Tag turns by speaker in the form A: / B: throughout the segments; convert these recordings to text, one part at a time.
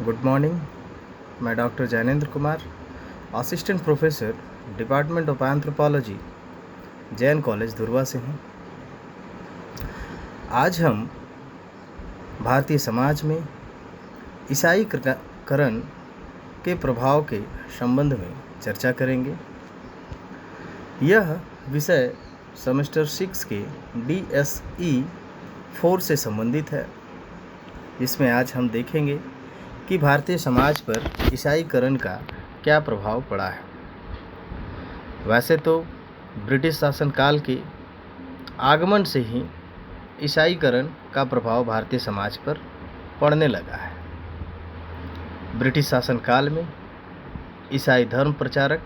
A: Good morning. मैं doctor Jainendra Kumar, assistant professor, department of anthropology, Jain college Dhurwa से हूँ। आज हम भारतीय समाज में ईसाईकरण के प्रभाव के संबंध में चर्चा करेंगे। यह विषय सेमेस्टर 6 के DSE 4 से संबंधित है। इसमें आज हम देखेंगे कि भारतीय समाज पर ईसाईकरण का क्या प्रभाव पड़ा है। वैसे तो ब्रिटिश शासनकाल के आगमन से ही ईसाईकरण का प्रभाव भारतीय समाज पर पड़ने लगा है। ब्रिटिश शासनकाल में ईसाई धर्म प्रचारक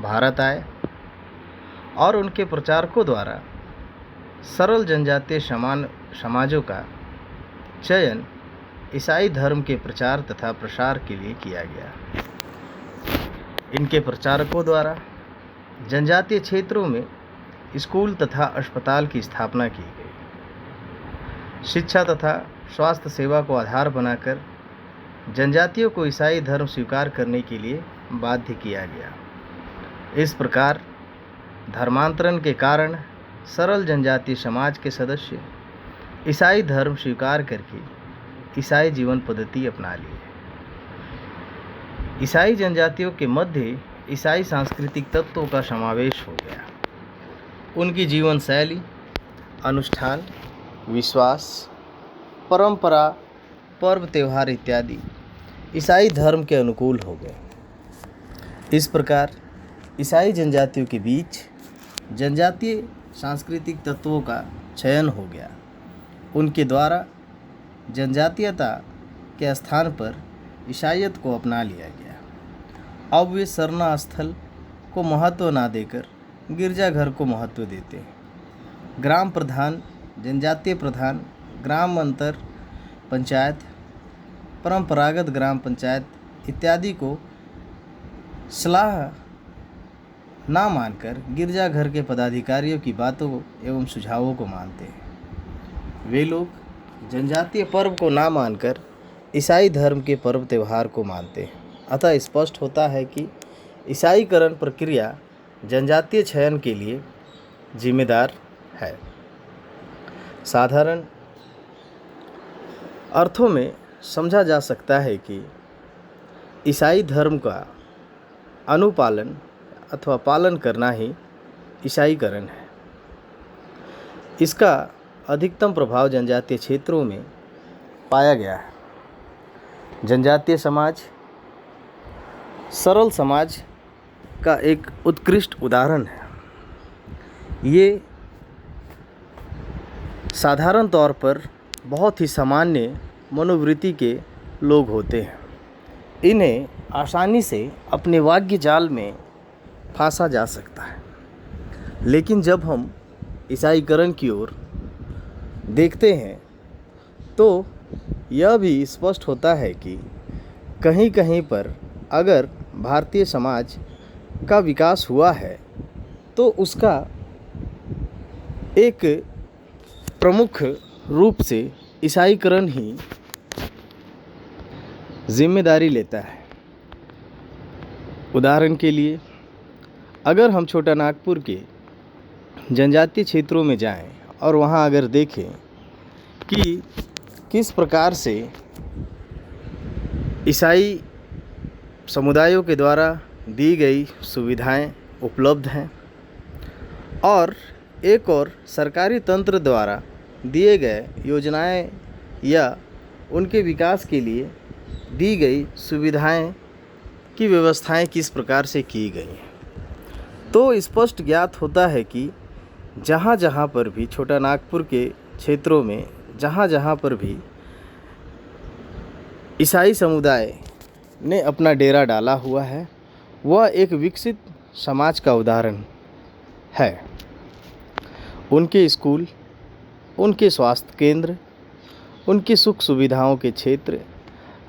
A: भारत आए और उनके प्रचारकों द्वारा सरल जनजातीय समाजों का चयन ईसाई धर्म के प्रचार तथा प्रसार के लिए किया गया। इनके प्रचारकों द्वारा जनजातीय क्षेत्रों में स्कूल तथा अस्पताल की स्थापना की गई। शिक्षा तथा स्वास्थ्य सेवा को आधार बनाकर जनजातियों को ईसाई धर्म स्वीकार करने के लिए बाध्य किया गया। इस प्रकार धर्मांतरण के कारण सरल जनजातीय समाज के सदस्य ईसाई धर्म स्वीकार करके ईसाई जीवन पद्धति अपना लिए। ईसाई जनजातियों के मध्य ईसाई सांस्कृतिक तत्वों का समावेश हो गया। उनकी जीवन शैली, अनुष्ठान, विश्वास, परंपरा, पर्व त्योहार इत्यादि ईसाई धर्म के अनुकूल हो गए। इस प्रकार ईसाई जनजातियों के बीच जनजातीय सांस्कृतिक तत्वों का चयन हो गया। उनके द्वारा जनजातीयता के स्थान पर ईसाईयत को अपना लिया गया। अब वे सरना स्थल को महत्व ना देकर गिरजाघर को महत्व देते हैं। ग्राम प्रधान, जनजातीय प्रधान, ग्राम अंतर पंचायत, परंपरागत ग्राम पंचायत इत्यादि को सलाह ना मानकर गिरजाघर के पदाधिकारियों की बातों एवं सुझावों को मानते हैं। वे लोग जनजातीय पर्व को ना मानकर ईसाई धर्म के पर्व त्यौहार को मानते हैं। अतः स्पष्ट होता है कि ईसाईकरण प्रक्रिया जनजातीय चयन के लिए जिम्मेदार है। साधारण अर्थों में समझा जा सकता है कि ईसाई धर्म का अनुपालन अथवा पालन करना ही ईसाईकरण है। इसका अधिकतम प्रभाव जनजातीय क्षेत्रों में पाया गया है। जनजातीय समाज सरल समाज का एक उत्कृष्ट उदाहरण है। ये साधारण तौर पर बहुत ही सामान्य मनोवृत्ति के लोग होते हैं। इन्हें आसानी से अपने वाग्य जाल में फांसा जा सकता है। लेकिन जब हम ईसाईकरण की ओर देखते हैं तो यह भी स्पष्ट होता है कि कहीं कहीं पर अगर भारतीय समाज का विकास हुआ है तो उसका एक प्रमुख रूप से ईसाईकरण ही जिम्मेदारी लेता है। उदाहरण के लिए अगर हम छोटा नागपुर के जनजातीय क्षेत्रों में जाएं और वहां अगर देखें कि किस प्रकार से ईसाई समुदायों के द्वारा दी गई सुविधाएं उपलब्ध हैं और एक और सरकारी तंत्र द्वारा दिए गए योजनाएं या उनके विकास के लिए दी गई सुविधाएं की व्यवस्थाएं किस प्रकार से की गई हैं, तो स्पष्ट ज्ञात होता है कि जहाँ जहाँ पर भी छोटा नागपुर के क्षेत्रों में जहाँ जहाँ पर भी ईसाई समुदाय ने अपना डेरा डाला हुआ है वह एक विकसित समाज का उदाहरण है। उनके स्कूल, उनके स्वास्थ्य केंद्र, उनकी सुख सुविधाओं के क्षेत्र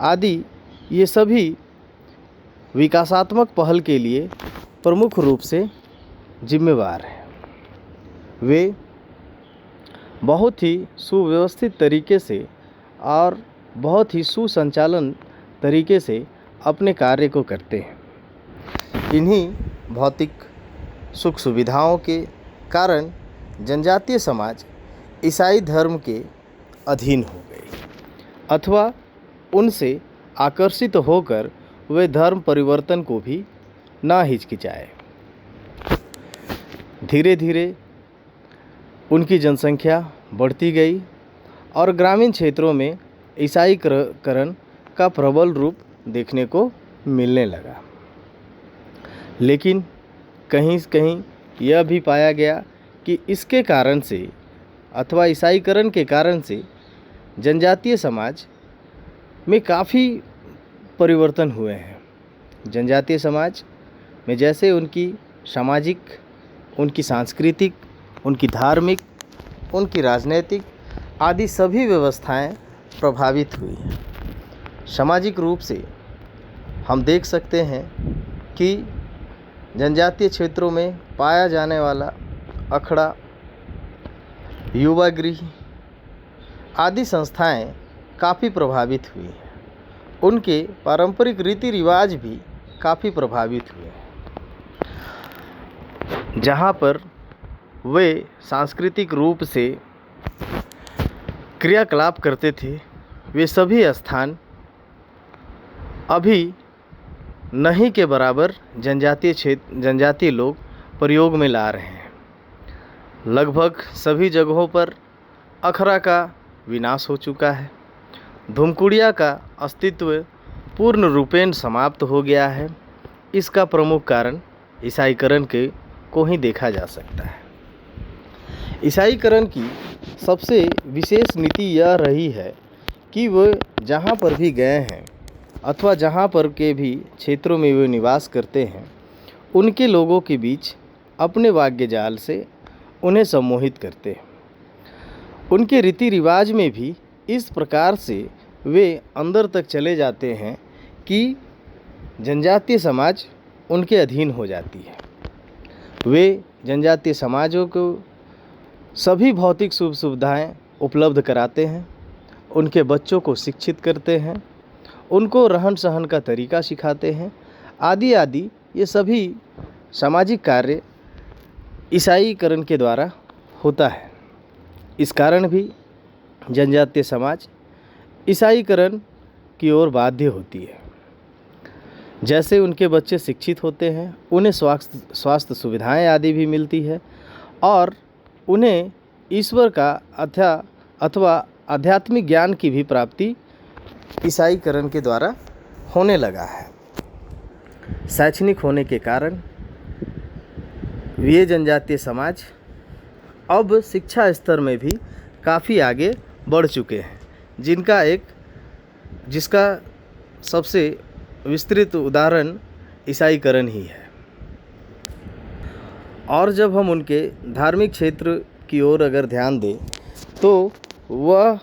A: आदि ये सभी विकासात्मक पहल के लिए प्रमुख रूप से जिम्मेवार हैं। वे बहुत ही सुव्यवस्थित तरीके से और बहुत ही सुसंचालन तरीके से अपने कार्य को करते हैं। इन्हीं भौतिक सुख सुविधाओं के कारण जनजातीय समाज ईसाई धर्म के अधीन हो गए अथवा उनसे आकर्षित होकर वे धर्म परिवर्तन को भी ना हिचकिचाए। धीरे धीरे उनकी जनसंख्या बढ़ती गई और ग्रामीण क्षेत्रों में ईसाईकरण का प्रबल रूप देखने को मिलने लगा। लेकिन कहीं कहीं यह भी पाया गया कि इसके कारण से अथवा ईसाईकरण के कारण से जनजातीय समाज में काफ़ी परिवर्तन हुए हैं। जनजातीय समाज में जैसे उनकी सामाजिक, उनकी सांस्कृतिक, उनकी धार्मिक, उनकी राजनीतिक आदि सभी व्यवस्थाएं प्रभावित हुई हैं। सामाजिक रूप से हम देख सकते हैं कि जनजातीय क्षेत्रों में पाया जाने वाला अखड़ा, युवा गृह आदि संस्थाएं काफ़ी प्रभावित हुई हैं। उनके पारंपरिक रीति रिवाज भी काफ़ी प्रभावित हुए हैं। जहाँ पर वे सांस्कृतिक रूप से क्रियाकलाप करते थे, वे सभी स्थान अभी नहीं के बराबर जनजातीय लोग प्रयोग में ला रहे हैं। लगभग सभी जगहों पर अखड़ा का विनाश हो चुका है। धुमकुड़िया का अस्तित्व पूर्ण रूपेण समाप्त हो गया है। इसका प्रमुख कारण ईसाईकरण को ही देखा जा सकता है। ईसाईकरण की सबसे विशेष नीति यह रही है कि वे जहाँ पर भी गए हैं अथवा जहाँ पर के भी क्षेत्रों में वे निवास करते हैं, उनके लोगों के बीच अपने वाग्य जाल से उन्हें सम्मोहित करते हैं। उनके रीति रिवाज में भी इस प्रकार से वे अंदर तक चले जाते हैं कि जनजातीय समाज उनके अधीन हो जाती है। वे जनजातीय समाजों को सभी भौतिक सुख सुविधाएं उपलब्ध कराते हैं, उनके बच्चों को शिक्षित करते हैं, उनको रहन सहन का तरीका सिखाते हैं, आदि आदि। ये सभी सामाजिक कार्य ईसाईकरण के द्वारा होता है। इस कारण भी जनजातीय समाज ईसाईकरण की ओर बाध्य होती है। जैसे उनके बच्चे शिक्षित होते हैं, उन्हें स्वास्थ्य सुविधाएं आदि भी मिलती है और उन्हें ईश्वर का अथवा आध्यात्मिक ज्ञान की भी प्राप्ति ईसाईकरण के द्वारा होने लगा है। शैक्षणिक होने के कारण ये जनजातीय समाज अब शिक्षा स्तर में भी काफ़ी आगे बढ़ चुके हैं, जिसका सबसे विस्तृत उदाहरण ईसाईकरण ही है। और जब हम उनके धार्मिक क्षेत्र की ओर अगर ध्यान दें तो वह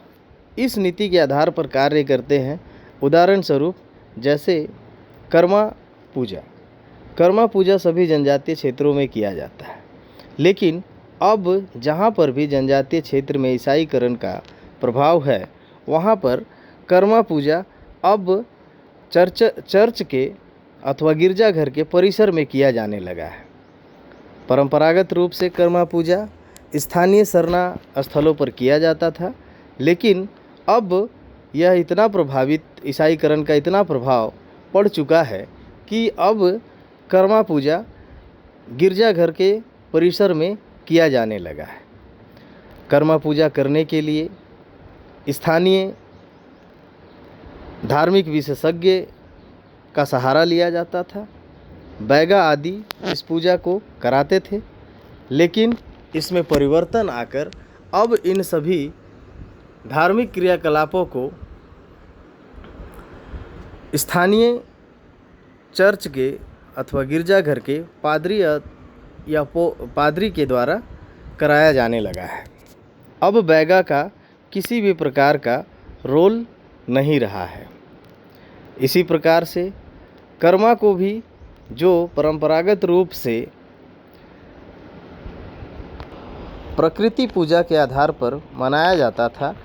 A: इस नीति के आधार पर कार्य करते हैं। उदाहरण स्वरूप जैसे कर्मा पूजा सभी जनजातीय क्षेत्रों में किया जाता है, लेकिन अब जहाँ पर भी जनजातीय क्षेत्र में ईसाईकरण का प्रभाव है, वहाँ पर कर्मा पूजा अब चर्च के अथवा गिरजाघर के परिसर में किया जाने लगा है। परंपरागत रूप से कर्मा पूजा स्थानीय सरना स्थलों पर किया जाता था, लेकिन अब यह इतना प्रभावित, ईसाईकरण का इतना प्रभाव पड़ चुका है कि अब कर्मा पूजा गिरजाघर के परिसर में किया जाने लगा है। कर्मा पूजा करने के लिए स्थानीय धार्मिक विशेषज्ञ का सहारा लिया जाता था। बैगा आदि इस पूजा को कराते थे, लेकिन इसमें परिवर्तन आकर अब इन सभी धार्मिक क्रियाकलापों को स्थानीय चर्च के अथवा गिरजाघर के पादरी के द्वारा कराया जाने लगा है। अब बैगा का किसी भी प्रकार का रोल नहीं रहा है। इसी प्रकार से कर्मा को भी जो परंपरागत रूप से प्रकृति पूजा के आधार पर मनाया जाता था,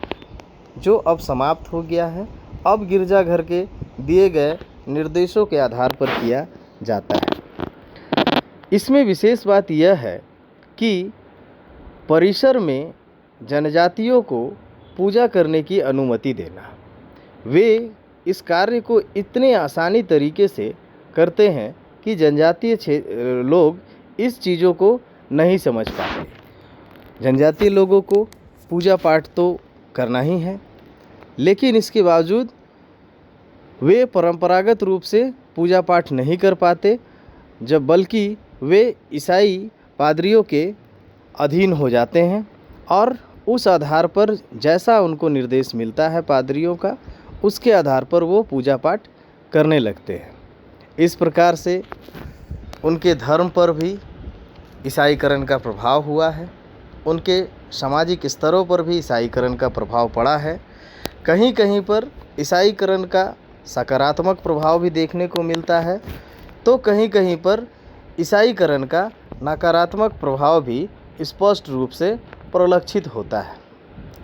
A: जो अब समाप्त हो गया है। अब गिरजाघर के दिए गए निर्देशों के आधार पर किया जाता है। इसमें विशेष बात यह है कि परिसर में जनजातियों को पूजा करने की अनुमति देना। वे इस कार्य को इतने आसानी तरीके से करते हैं कि जनजातीय लोग इस चीज़ों को नहीं समझ पाते। जनजातीय लोगों को पूजा पाठ तो करना ही है, लेकिन इसके बावजूद वे परंपरागत रूप से पूजा पाठ नहीं कर पाते, जब बल्कि वे ईसाई पादरियों के अधीन हो जाते हैं और उस आधार पर जैसा उनको निर्देश मिलता है पादरियों का, उसके आधार पर वो पूजा पाठ करने लगते हैं। इस प्रकार से उनके धर्म पर भी ईसाईकरण का प्रभाव हुआ है, उनके सामाजिक स्तरों पर भी ईसाईकरण का प्रभाव पड़ा है। कहीं कहीं पर ईसाईकरण का सकारात्मक प्रभाव भी देखने को मिलता है, तो कहीं कहीं पर ईसाईकरण का नकारात्मक प्रभाव भी स्पष्ट रूप से परिलक्षित होता है।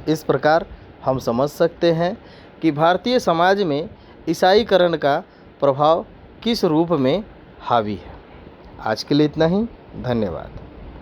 A: इस प्रकार हम समझ सकते हैं कि भारतीय समाज में ईसाईकरण का प्रभाव किस रूप में हावी है। आज के लिए इतना ही। धन्यवाद।